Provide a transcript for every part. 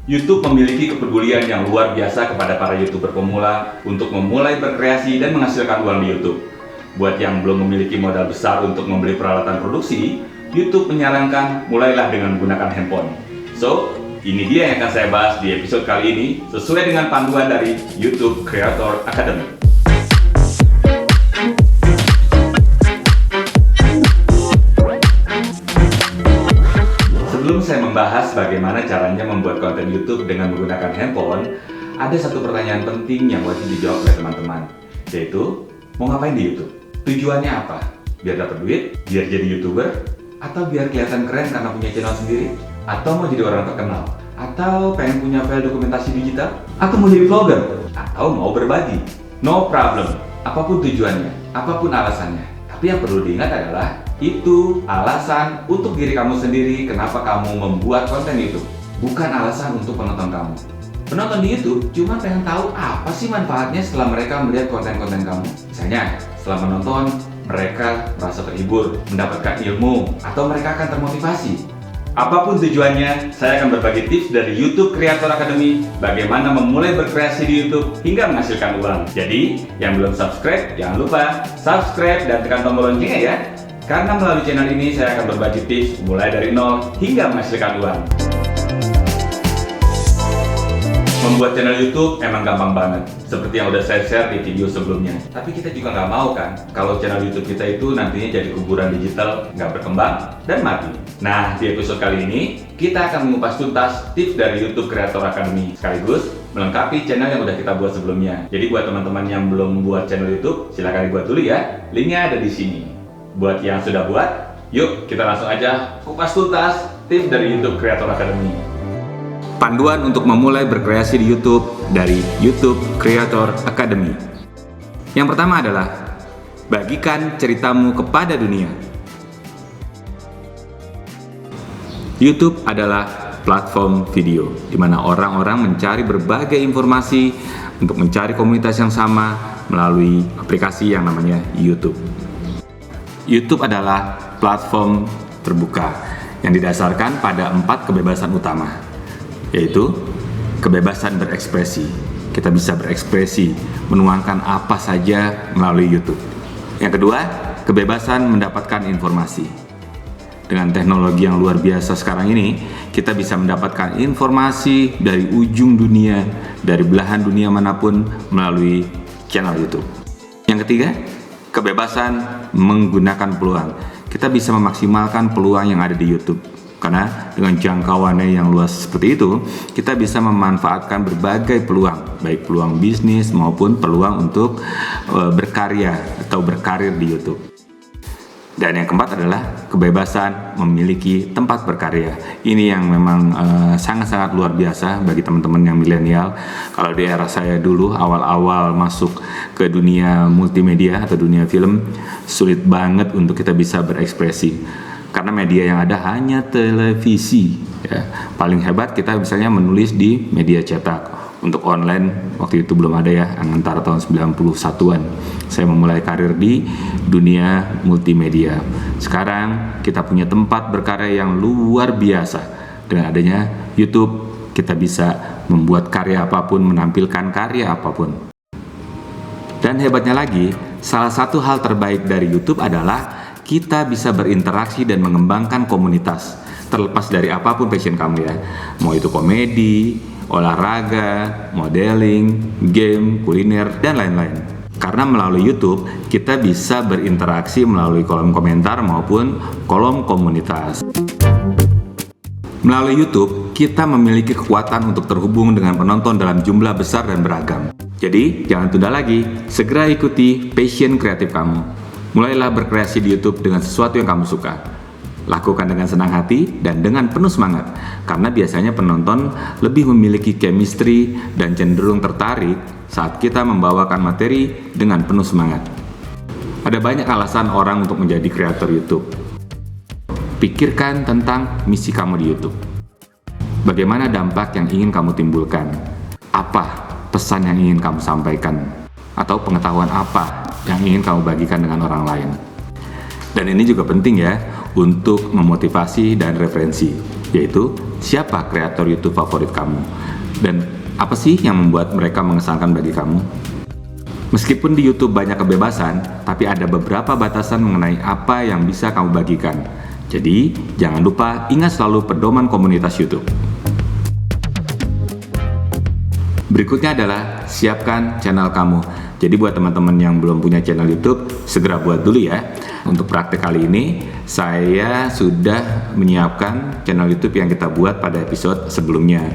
YouTube memiliki kepedulian yang luar biasa kepada para YouTuber pemula untuk memulai berkreasi dan menghasilkan uang di YouTube. Buat yang belum memiliki modal besar untuk membeli peralatan produksi, YouTube menyarankan mulailah dengan menggunakan handphone. So, ini dia yang akan saya bahas di episode kali ini sesuai dengan panduan dari YouTube Creator Academy. Sebelum saya membahas bagaimana caranya membuat konten YouTube dengan menggunakan handphone, ada satu pertanyaan penting yang wajib dijawab oleh teman-teman, yaitu mau ngapain di YouTube? Tujuannya apa? Biar dapat duit? Biar jadi YouTuber? Atau biar kelihatan keren karena punya channel sendiri? Atau mau jadi orang terkenal? Atau pengen punya file dokumentasi digital? Atau mau jadi vlogger? Atau mau berbagi? No problem, apapun tujuannya, apapun alasannya. Tapi yang perlu diingat adalah itu alasan untuk diri kamu sendiri kenapa kamu membuat konten YouTube, bukan alasan untuk penonton kamu. Penonton di YouTube cuma pengen tahu apa sih manfaatnya setelah mereka melihat konten-konten kamu. Misalnya, setelah menonton, mereka merasa terhibur, mendapatkan ilmu, atau mereka akan termotivasi. Apapun tujuannya, saya akan berbagi tips dari YouTube Creator Academy bagaimana memulai berkreasi di YouTube hingga menghasilkan uang. Jadi, yang belum subscribe, jangan lupa subscribe dan tekan tombol loncengnya ya. Karena melalui channel ini saya akan berbagi tips mulai dari nol hingga menghasilkan uang. Membuat channel YouTube emang gampang banget, seperti yang udah saya share di video sebelumnya. Tapi kita juga nggak mau kan, kalau channel YouTube kita itu nantinya jadi kuburan digital, nggak berkembang dan mati. Nah, di episode kali ini kita akan mengupas tuntas tips dari YouTube Creator Academy, sekaligus melengkapi channel yang udah kita buat sebelumnya. Jadi buat teman-teman yang belum membuat channel YouTube, silahkan dibuat dulu ya. Linknya ada di sini. Buat yang sudah buat, yuk kita langsung aja kupas tuntas tips dari YouTube Creator Academy. Panduan untuk memulai berkreasi di YouTube dari YouTube Creator Academy. Yang pertama adalah bagikan ceritamu kepada dunia. YouTube adalah platform video di mana orang-orang mencari berbagai informasi untuk mencari komunitas yang sama melalui aplikasi yang namanya YouTube. YouTube adalah platform terbuka yang didasarkan pada 4 kebebasan utama, yaitu kebebasan berekspresi. Kita bisa berekspresi, menuangkan apa saja melalui YouTube. Yang kedua, kebebasan mendapatkan informasi. Dengan teknologi yang luar biasa sekarang ini, kita bisa mendapatkan informasi dari ujung dunia, dari belahan dunia manapun melalui channel YouTube. Yang ketiga, kebebasan menggunakan peluang. Kita bisa memaksimalkan peluang yang ada di YouTube. Karena dengan jangkauannya yang luas seperti itu, kita bisa memanfaatkan berbagai peluang, baik peluang bisnis maupun peluang untuk berkarya atau berkarir di YouTube. Dan yang keempat adalah kebebasan memiliki tempat berkarya. Ini yang memang sangat-sangat luar biasa bagi teman-teman yang milenial. Kalau di era saya dulu, awal-awal masuk ke dunia multimedia atau dunia film, sulit banget untuk kita bisa berekspresi. Karena media yang ada hanya televisi. Ya. Paling hebat kita misalnya menulis di media cetak. Untuk online waktu itu belum ada ya, antara tahun 91-an. Saya memulai karir di dunia multimedia. Sekarang kita punya tempat berkarya yang luar biasa. Dengan adanya YouTube, kita bisa membuat karya apapun, menampilkan karya apapun. Dan hebatnya lagi, salah satu hal terbaik dari YouTube adalah kita bisa berinteraksi dan mengembangkan komunitas. Terlepas dari apapun passion kamu ya. Mau itu komedi, olahraga, modeling, game, kuliner, dan lain-lain. Karena melalui YouTube, kita bisa berinteraksi melalui kolom komentar maupun kolom komunitas. Melalui YouTube, kita memiliki kekuatan untuk terhubung dengan penonton dalam jumlah besar dan beragam. Jadi, jangan tunda lagi, segera ikuti passion kreatif kamu. Mulailah berkreasi di YouTube dengan sesuatu yang kamu suka. Lakukan dengan senang hati dan dengan penuh semangat, karena biasanya penonton lebih memiliki chemistry dan cenderung tertarik saat kita membawakan materi dengan penuh semangat. Ada banyak alasan orang untuk menjadi kreator YouTube. Pikirkan tentang misi kamu di YouTube. Bagaimana dampak yang ingin kamu timbulkan? Apa pesan yang ingin kamu sampaikan? Atau pengetahuan apa yang ingin kamu bagikan dengan orang lain? Dan ini juga penting ya, untuk memotivasi dan referensi. yaitu siapa kreator YouTube favorit kamu dan apa sih yang membuat mereka mengesankan bagi kamu. Meskipun di YouTube banyak kebebasan, tapi ada beberapa batasan mengenai apa yang bisa kamu bagikan. Jadi, jangan lupa ingat selalu pedoman komunitas YouTube. Berikutnya adalah siapkan channel kamu. Jadi buat teman-teman yang belum punya channel YouTube, segera buat dulu ya. Untuk praktek kali ini, saya sudah menyiapkan channel YouTube yang kita buat pada episode sebelumnya.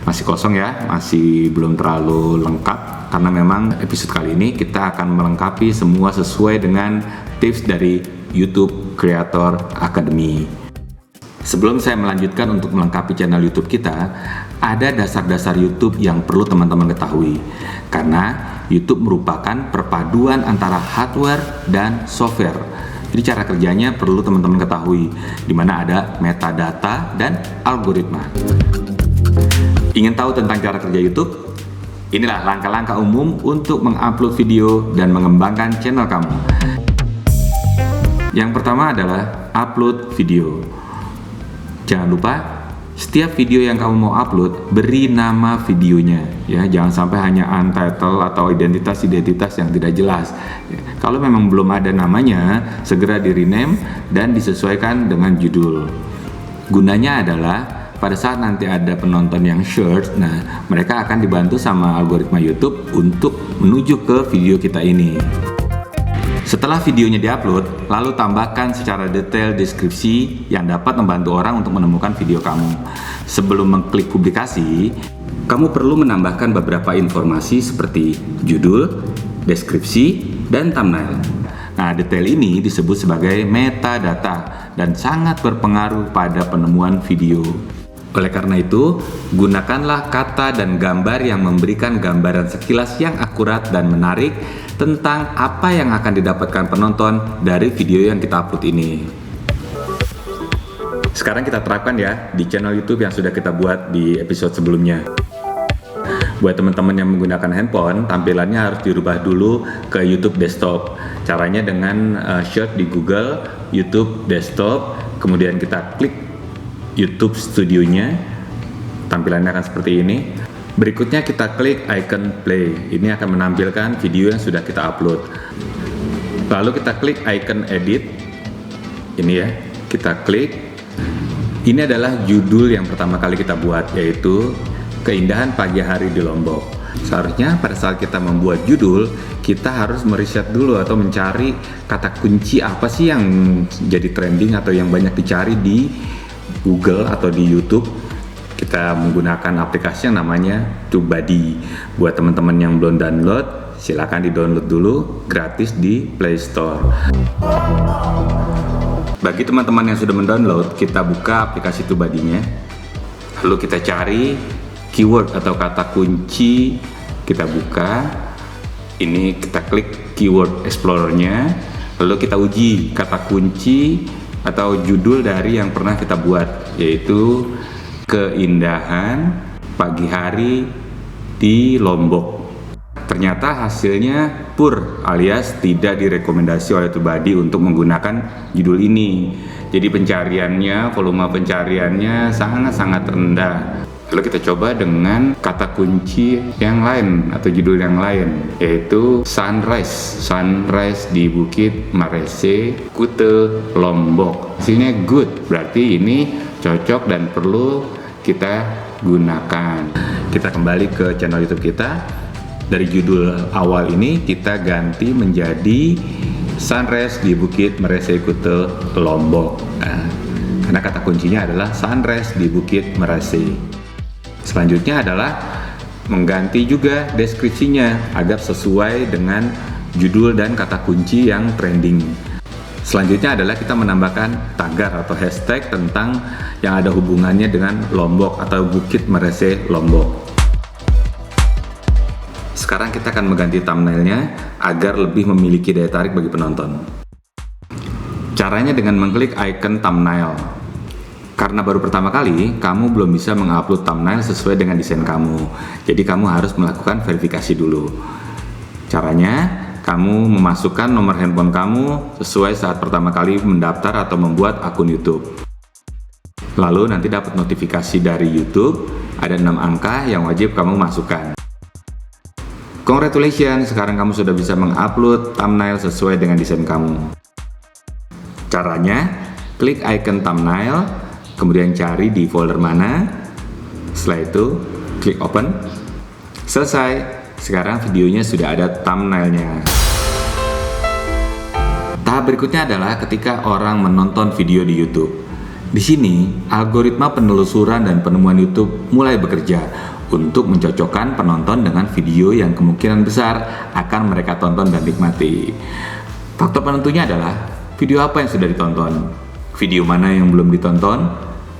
Masih kosong ya, masih belum terlalu lengkap, karena memang episode kali ini kita akan melengkapi semua sesuai dengan tips dari YouTube Creator Academy. Sebelum saya melanjutkan untuk melengkapi channel YouTube kita, ada dasar-dasar YouTube yang perlu teman-teman ketahui. Karena YouTube merupakan perpaduan antara hardware dan software. Jadi cara kerjanya perlu teman-teman ketahui, di mana ada metadata dan algoritma. Ingin tahu tentang cara kerja YouTube? Inilah langkah-langkah umum untuk mengupload video dan mengembangkan channel kamu. Yang pertama adalah upload video. Jangan lupa, setiap video yang kamu mau upload, beri nama videonya. Ya, jangan sampai hanya untitled atau identitas-identitas yang tidak jelas. Ya, kalau memang belum ada namanya, segera di-rename dan disesuaikan dengan judul. Gunanya adalah pada saat nanti ada penonton yang search, nah mereka akan dibantu sama algoritma YouTube untuk menuju ke video kita ini. Setelah videonya diupload, lalu tambahkan secara detail deskripsi yang dapat membantu orang untuk menemukan video kamu. Sebelum mengklik publikasi, kamu perlu menambahkan beberapa informasi seperti judul, deskripsi, dan thumbnail. Nah, detail ini disebut sebagai metadata dan sangat berpengaruh pada penemuan video. Oleh karena itu, gunakanlah kata dan gambar yang memberikan gambaran sekilas yang akurat dan menarik tentang apa yang akan didapatkan penonton dari video yang kita upload ini. Sekarang kita terapkan ya di channel YouTube yang sudah kita buat di episode sebelumnya. Buat teman-teman yang menggunakan handphone, tampilannya harus dirubah dulu ke YouTube desktop. Caranya dengan search di Google YouTube desktop, kemudian kita klik YouTube studionya, tampilannya akan seperti ini. Berikutnya kita klik icon play, ini akan menampilkan video yang sudah kita upload. Lalu kita klik icon edit, ini ya, kita klik. Ini adalah judul yang pertama kali kita buat, yaitu Keindahan Pagi Hari di Lombok. Seharusnya pada saat kita membuat judul, kita harus meriset dulu atau mencari kata kunci apa sih yang jadi trending atau yang banyak dicari di Google atau di YouTube. Kita menggunakan aplikasi yang namanya TubeBuddy. Buat teman-teman yang belum download, silakan di-download dulu gratis di Play Store. Bagi teman-teman yang sudah mendownload, kita buka aplikasi TubeBuddy-nya. Lalu kita cari keyword atau kata kunci, kita buka. Ini kita klik keyword explorer-nya. Lalu kita uji kata kunci atau judul dari yang pernah kita buat, yaitu Keindahan Pagi Hari di Lombok. Ternyata hasilnya poor alias tidak direkomendasi oleh TubeBuddy untuk menggunakan judul ini. Jadi pencariannya, volume pencariannya sangat-sangat rendah. Lalu kita coba dengan kata kunci yang lain atau judul yang lain, yaitu sunrise di Bukit Marese, Kute, Lombok. Hasilnya good, berarti ini cocok dan perlu kita gunakan. Kita kembali ke channel YouTube kita. Dari judul awal ini kita ganti menjadi sunrise di Bukit Marese, Kute, Lombok. Nah, karena kata kuncinya adalah sunrise di Bukit Marese. Selanjutnya adalah mengganti juga deskripsinya agar sesuai dengan judul dan kata kunci yang trending. Selanjutnya adalah kita menambahkan tagar atau hashtag tentang yang ada hubungannya dengan Lombok atau Bukit Marese Lombok. Sekarang kita akan mengganti thumbnailnya agar lebih memiliki daya tarik bagi penonton. Caranya dengan mengklik icon thumbnail. Karena baru pertama kali, kamu belum bisa mengupload thumbnail sesuai dengan desain kamu. Jadi kamu harus melakukan verifikasi dulu. Caranya, kamu memasukkan nomor handphone kamu sesuai saat pertama kali mendaftar atau membuat akun YouTube. Lalu nanti dapat notifikasi dari YouTube, ada 6 angka yang wajib kamu masukkan. Congratulations, sekarang kamu sudah bisa mengupload thumbnail sesuai dengan desain kamu. Caranya, klik icon thumbnail, kemudian cari di folder mana. Setelah itu, klik open. Selesai, sekarang videonya sudah ada thumbnailnya. Tahap berikutnya adalah ketika orang menonton video di YouTube. Di sini, algoritma penelusuran dan penemuan YouTube mulai bekerja untuk mencocokkan penonton dengan video yang kemungkinan besar akan mereka tonton dan nikmati. Faktor penentunya adalah video apa yang sudah ditonton, video mana yang belum ditonton,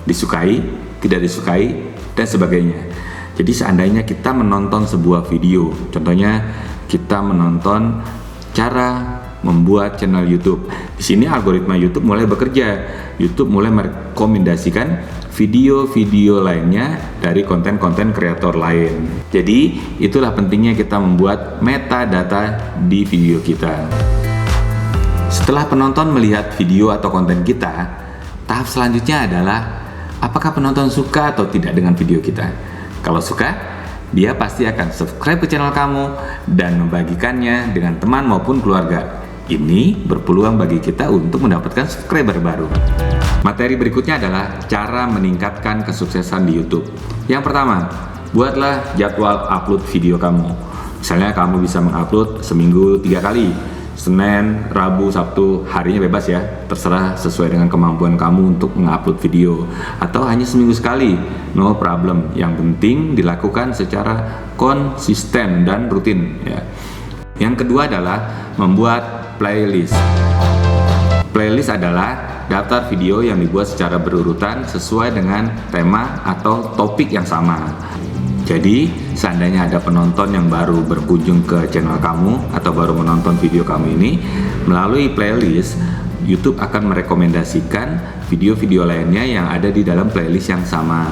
disukai, tidak disukai, dan sebagainya. Jadi seandainya kita menonton sebuah video, contohnya kita menonton cara membuat channel YouTube. Di sini algoritma YouTube mulai bekerja. YouTube mulai merekomendasikan video-video lainnya dari konten-konten kreator lain. Jadi, itulah pentingnya kita membuat metadata di video kita. Setelah penonton melihat video atau konten kita, tahap selanjutnya adalah apakah penonton suka atau tidak dengan video kita. Kalau suka, dia pasti akan subscribe ke channel kamu dan membagikannya dengan teman maupun keluarga. Ini berpeluang bagi kita untuk mendapatkan subscriber baru. Materi berikutnya adalah cara meningkatkan kesuksesan di YouTube. Yang pertama, buatlah jadwal upload video kamu. Misalnya kamu bisa mengupload seminggu 3 kali. Senin, Rabu, Sabtu, harinya bebas ya. Terserah sesuai dengan kemampuan kamu untuk mengupload video. Atau hanya seminggu sekali, no problem. Yang penting dilakukan secara konsisten dan rutin ya. Yang kedua adalah membuat playlist. Playlist adalah daftar video yang dibuat secara berurutan sesuai dengan tema atau topik yang sama. Jadi, seandainya ada penonton yang baru berkunjung ke channel kamu atau baru menonton video kamu ini, melalui playlist, YouTube akan merekomendasikan video-video lainnya yang ada di dalam playlist yang sama.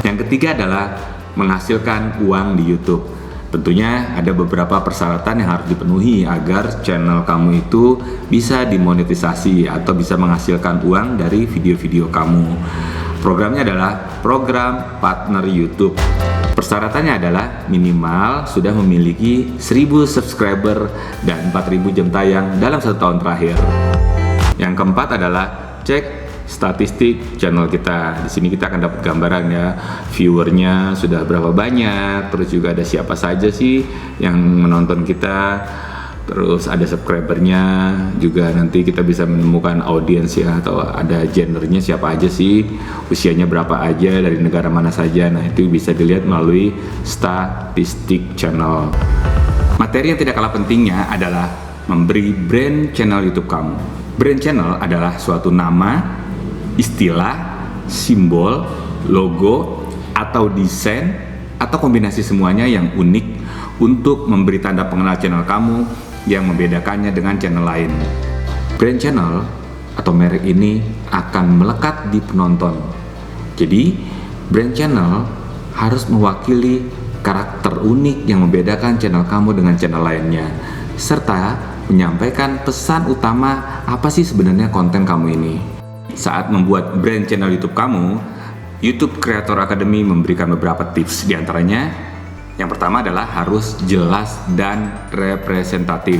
Yang ketiga adalah menghasilkan uang di YouTube. Tentunya ada beberapa persyaratan yang harus dipenuhi agar channel kamu itu bisa dimonetisasi atau bisa menghasilkan uang dari video-video kamu. Programnya adalah program partner YouTube. Persyaratannya adalah minimal sudah memiliki 1000 subscriber dan 4000 jam tayang dalam 1 tahun terakhir. Yang keempat adalah cek statistik channel kita. Di sini kita akan dapat gambaran ya, viewernya sudah berapa banyak, terus juga ada siapa saja sih yang menonton kita, terus ada subscribernya, juga nanti kita bisa menemukan audiens ya, atau ada genrenya siapa aja sih, usianya berapa aja, dari negara mana saja. Nah itu bisa dilihat melalui statistik channel. Materi yang tidak kalah pentingnya adalah memberi brand channel YouTube kamu. Brand channel adalah suatu nama, istilah, simbol, logo, atau desain, atau kombinasi semuanya yang unik untuk memberi tanda pengenal channel kamu yang membedakannya dengan channel lain. Brand channel atau merek ini akan melekat di penonton. Jadi, brand channel harus mewakili karakter unik yang membedakan channel kamu dengan channel lainnya, serta menyampaikan pesan utama apa sih sebenarnya konten kamu ini. Saat membuat brand channel YouTube kamu, YouTube Creator Academy memberikan beberapa tips. Di antaranya, yang pertama adalah harus jelas dan representatif,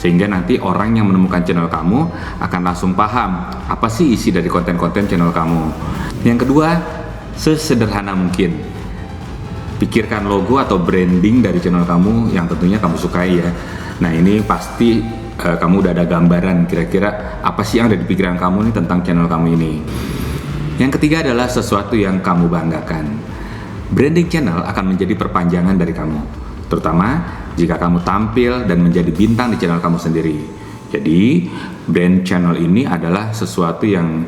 sehingga nanti orang yang menemukan channel kamu akan langsung paham apa sih isi dari konten-konten channel kamu. Yang kedua, sesederhana mungkin. Pikirkan logo atau branding dari channel kamu yang tentunya kamu sukai ya. Nah ini pasti kamu udah ada gambaran kira-kira apa sih yang ada di pikiran kamu nih tentang channel kamu ini. Yang ketiga adalah sesuatu yang kamu banggakan. Branding channel akan menjadi perpanjangan dari kamu, terutama jika kamu tampil dan menjadi bintang di channel kamu sendiri. Jadi brand channel ini adalah sesuatu yang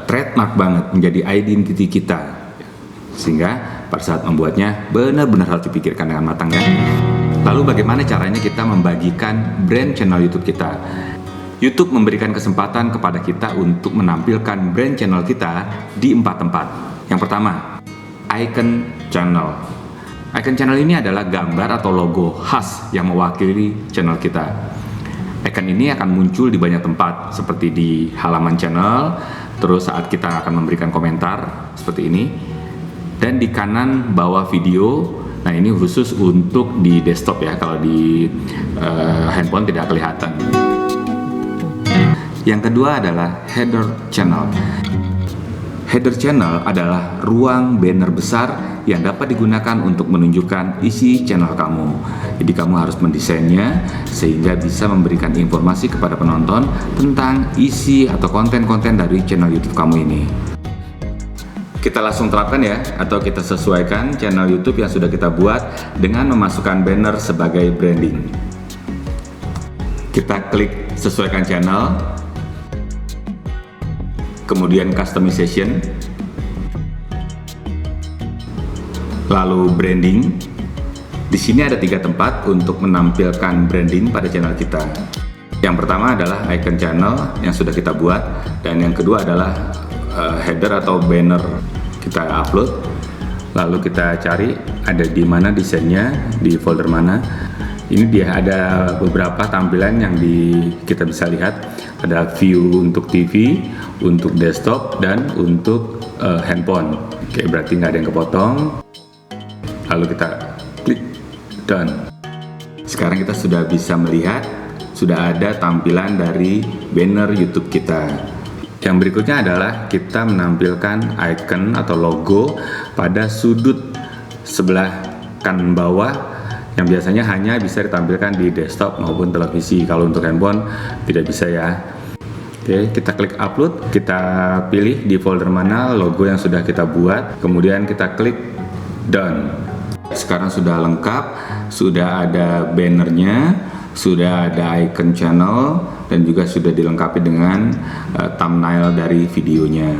trademark banget, menjadi identity kita, sehingga pada saat membuatnya benar-benar harus dipikirkan dengan matang ya. Lalu bagaimana caranya kita membagikan brand channel YouTube kita? YouTube memberikan kesempatan kepada kita untuk menampilkan brand channel kita di 4 tempat. Yang pertama, icon channel. Icon channel ini adalah gambar atau logo khas yang mewakili channel kita. Icon ini akan muncul di banyak tempat, seperti di halaman channel, Terus saat kita akan memberikan komentar seperti ini. Dan di kanan bawah video, nah ini khusus untuk di desktop ya, kalau di handphone tidak kelihatan. Yang kedua adalah header channel. Header channel adalah ruang banner besar yang dapat digunakan untuk menunjukkan isi channel kamu. Jadi kamu harus mendesainnya sehingga bisa memberikan informasi kepada penonton tentang isi atau konten-konten dari channel YouTube kamu ini. Kita langsung terapkan ya, atau kita sesuaikan channel YouTube yang sudah kita buat dengan memasukkan banner sebagai branding. Kita klik sesuaikan channel, kemudian customization, lalu branding. Di sini ada 3 tempat untuk menampilkan branding pada channel kita. Yang pertama adalah icon channel yang sudah kita buat, dan yang kedua adalah header atau banner kita upload. Lalu kita cari ada di mana desainnya, di folder mana. Ini dia ada beberapa tampilan yang kita bisa lihat. Ada view untuk TV, untuk desktop, dan untuk handphone. Oke, berarti nggak ada yang kepotong. Lalu kita klik done. Sekarang kita sudah bisa melihat, sudah ada tampilan dari banner YouTube kita. Yang berikutnya adalah kita menampilkan icon atau logo pada sudut sebelah kanan bawah yang biasanya hanya bisa ditampilkan di desktop maupun televisi. Kalau untuk handphone tidak bisa ya. Oke, kita klik upload, kita pilih di folder mana logo yang sudah kita buat, kemudian kita klik done. Sekarang sudah lengkap, sudah ada bannernya, sudah ada icon channel, dan juga sudah dilengkapi dengan thumbnail dari videonya.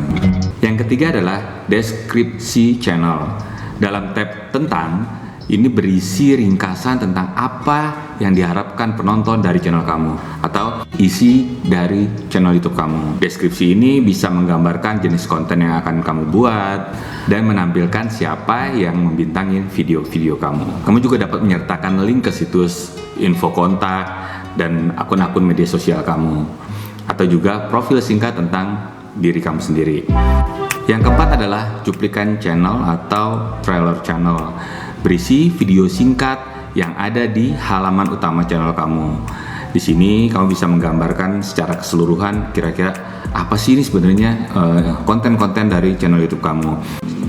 Yang ketiga adalah deskripsi channel. Dalam tab tentang, ini berisi ringkasan tentang apa yang diharapkan penonton dari channel kamu atau isi dari channel YouTube kamu. Deskripsi ini bisa menggambarkan jenis konten yang akan kamu buat dan menampilkan siapa yang membintangi video-video kamu. Kamu juga dapat menyertakan link ke situs, info kontak, dan akun-akun media sosial kamu, atau juga profil singkat tentang diri kamu sendiri. Yang keempat adalah cuplikan channel atau trailer channel. Berisi video singkat yang ada di halaman utama channel kamu. Di sini kamu bisa menggambarkan secara keseluruhan kira-kira apa sih ini sebenarnya konten-konten dari channel YouTube kamu.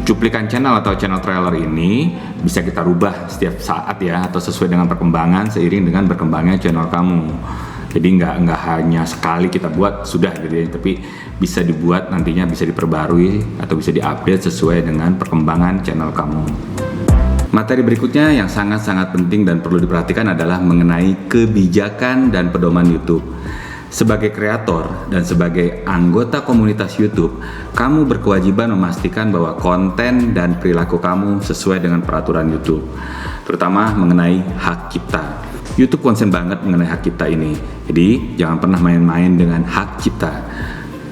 Cuplikan channel atau channel trailer ini bisa kita rubah setiap saat ya, atau sesuai dengan perkembangan seiring dengan berkembangnya channel kamu. Jadi nggak hanya sekali kita buat sudah gitu ya, tapi bisa dibuat nantinya, bisa diperbarui atau bisa diupdate sesuai dengan perkembangan channel kamu. Materi berikutnya yang sangat-sangat penting dan perlu diperhatikan adalah mengenai kebijakan dan pedoman YouTube. Sebagai kreator dan sebagai anggota komunitas YouTube, kamu berkewajiban memastikan bahwa konten dan perilaku kamu sesuai dengan peraturan YouTube, terutama mengenai hak cipta. YouTube konsen banget mengenai hak cipta ini, jadi jangan pernah main-main dengan hak cipta.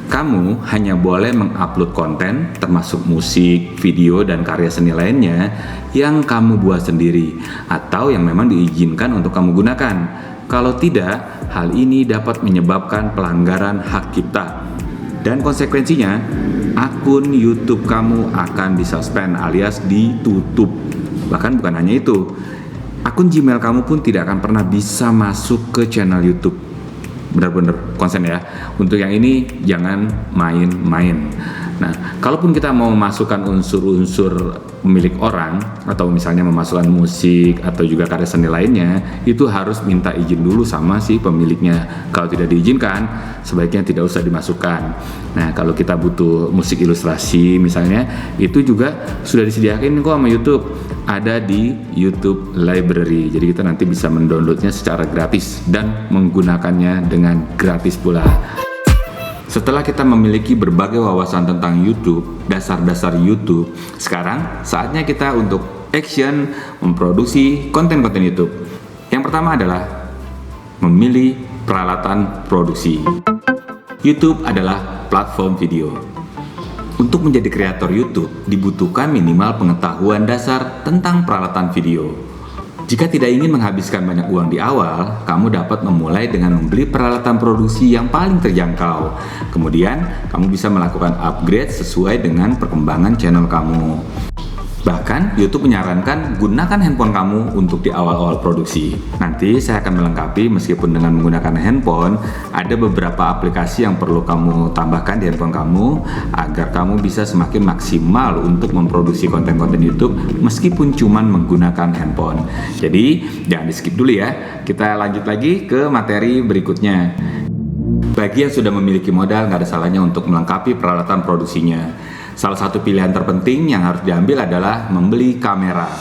Kamu hanya boleh mengupload konten termasuk musik, video, dan karya seni lainnya yang kamu buat sendiri atau yang memang diizinkan untuk kamu gunakan. Kalau tidak, hal ini dapat menyebabkan pelanggaran hak cipta. Dan konsekuensinya, akun YouTube kamu akan disuspend alias ditutup. Bahkan bukan hanya itu, akun Gmail kamu pun tidak akan pernah bisa masuk ke channel YouTube. Benar-benar konsen ya. Untuk yang ini jangan main-main. Nah, kalaupun kita mau memasukkan unsur-unsur milik orang atau misalnya memasukkan musik atau juga karya seni lainnya, itu harus minta izin dulu sama si pemiliknya. Kalau tidak diizinkan, sebaiknya tidak usah dimasukkan. Nah, kalau kita butuh musik ilustrasi misalnya, itu juga sudah disediakan kok sama YouTube. Ada di YouTube Library. Jadi kita nanti bisa mendownloadnya secara gratis dan menggunakannya dengan gratis pula. Setelah kita memiliki berbagai wawasan tentang YouTube, dasar-dasar YouTube, sekarang saatnya kita untuk action memproduksi konten-konten YouTube. Yang pertama adalah memilih peralatan produksi. YouTube adalah platform video. Untuk menjadi kreator YouTube, dibutuhkan minimal pengetahuan dasar tentang peralatan video. Jika tidak ingin menghabiskan banyak uang di awal, kamu dapat memulai dengan membeli peralatan produksi yang paling terjangkau. Kemudian, kamu bisa melakukan upgrade sesuai dengan perkembangan channel kamu. Bahkan, YouTube menyarankan gunakan handphone kamu untuk di awal-awal produksi. Nanti saya akan melengkapi meskipun dengan menggunakan handphone, ada beberapa aplikasi yang perlu kamu tambahkan di handphone kamu agar kamu bisa semakin maksimal untuk memproduksi konten-konten YouTube meskipun cuma menggunakan handphone. Jadi, jangan di skip dulu ya. Kita lanjut lagi ke materi berikutnya. Bagi yang sudah memiliki modal, nggak ada salahnya untuk melengkapi peralatan produksinya. Salah satu pilihan terpenting yang harus diambil adalah membeli kamera.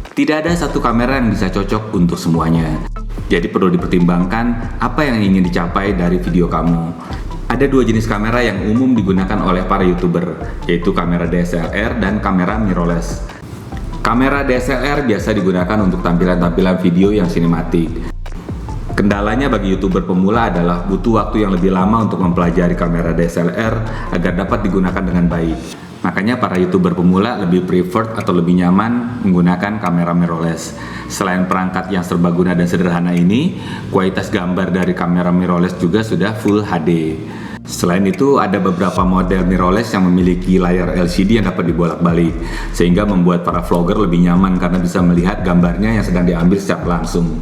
Tidak ada satu kamera yang bisa cocok untuk semuanya. Jadi perlu dipertimbangkan apa yang ingin dicapai dari video kamu. Ada dua jenis kamera yang umum digunakan oleh para YouTuber, yaitu kamera DSLR dan kamera mirrorless. Kamera DSLR biasa digunakan untuk tampilan-tampilan video yang sinematik. Kendalanya bagi YouTuber pemula adalah butuh waktu yang lebih lama untuk mempelajari kamera DSLR agar dapat digunakan dengan baik. Makanya para YouTuber pemula lebih preferred atau lebih nyaman menggunakan kamera mirrorless. Selain perangkat yang serbaguna dan sederhana ini, kualitas gambar dari kamera mirrorless juga sudah Full HD. Selain itu, ada beberapa model mirrorless yang memiliki layar LCD yang dapat dibolak-balik, sehingga membuat para vlogger lebih nyaman karena bisa melihat gambarnya yang sedang diambil secara langsung.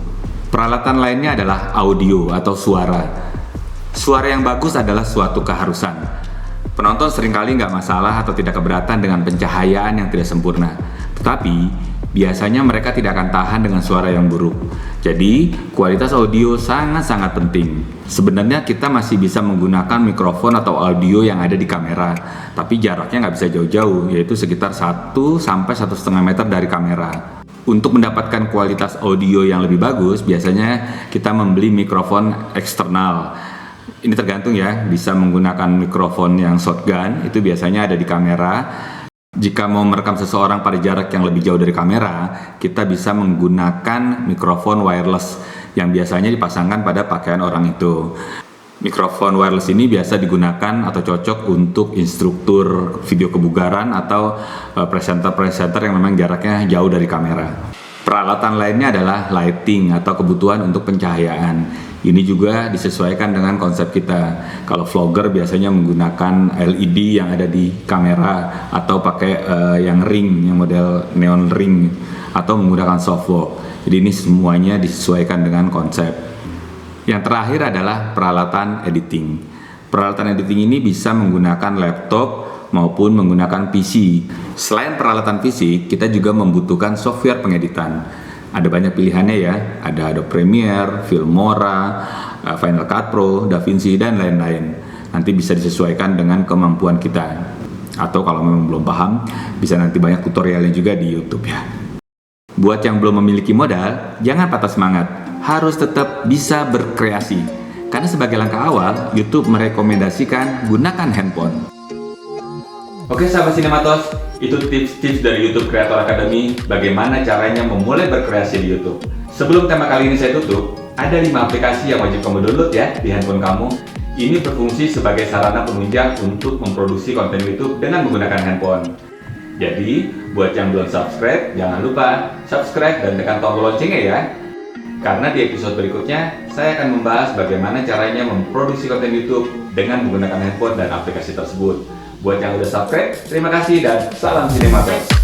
Peralatan lainnya adalah audio atau suara. Suara yang bagus adalah suatu keharusan. Penonton seringkali nggak masalah atau tidak keberatan dengan pencahayaan yang tidak sempurna. Tetapi, biasanya mereka tidak akan tahan dengan suara yang buruk. Jadi, kualitas audio sangat-sangat penting. Sebenarnya kita masih bisa menggunakan mikrofon atau audio yang ada di kamera, tapi jaraknya nggak bisa jauh-jauh, yaitu sekitar 1-1,5 meter dari kamera. Untuk mendapatkan kualitas audio yang lebih bagus, biasanya kita membeli mikrofon eksternal. Ini tergantung ya, bisa menggunakan mikrofon yang shotgun, itu biasanya ada di kamera. Jika mau merekam seseorang pada jarak yang lebih jauh dari kamera, kita bisa menggunakan mikrofon wireless yang biasanya dipasangkan pada pakaian orang itu. Mikrofon wireless ini biasa digunakan atau cocok untuk instruktur video kebugaran atau presenter-presenter yang memang jaraknya jauh dari kamera. Peralatan lainnya adalah lighting atau kebutuhan untuk pencahayaan. Ini juga disesuaikan dengan konsep kita. Kalau vlogger biasanya menggunakan LED yang ada di kamera atau pakai yang ring, yang model neon ring atau menggunakan softbox. Jadi ini semuanya disesuaikan dengan konsep. Yang terakhir adalah peralatan editing. Peralatan editing ini bisa menggunakan laptop maupun menggunakan PC. Selain peralatan fisik, kita juga membutuhkan software pengeditan. Ada banyak pilihannya ya, ada Adobe Premiere, Filmora, Final Cut Pro, DaVinci, dan lain-lain. Nanti bisa disesuaikan dengan kemampuan kita. Atau kalau memang belum paham, bisa nanti banyak tutorialnya juga di YouTube ya. Buat yang belum memiliki modal, jangan patah semangat. Harus tetap bisa berkreasi. Karena sebagai langkah awal, YouTube merekomendasikan gunakan handphone. Oke sahabat Sinematos, itu tips-tips dari YouTube Creator Academy bagaimana caranya memulai berkreasi di YouTube. Sebelum tema kali ini saya tutup, ada 5 aplikasi yang wajib kamu download ya di handphone kamu. Ini berfungsi sebagai sarana penunjang untuk memproduksi konten YouTube dengan menggunakan handphone. Jadi, buat yang belum subscribe, jangan lupa subscribe dan tekan tombol loncengnya ya. Karena di episode berikutnya, saya akan membahas bagaimana caranya memproduksi konten YouTube dengan menggunakan handphone dan aplikasi tersebut. Buat yang udah subscribe, terima kasih dan salam Sinematos.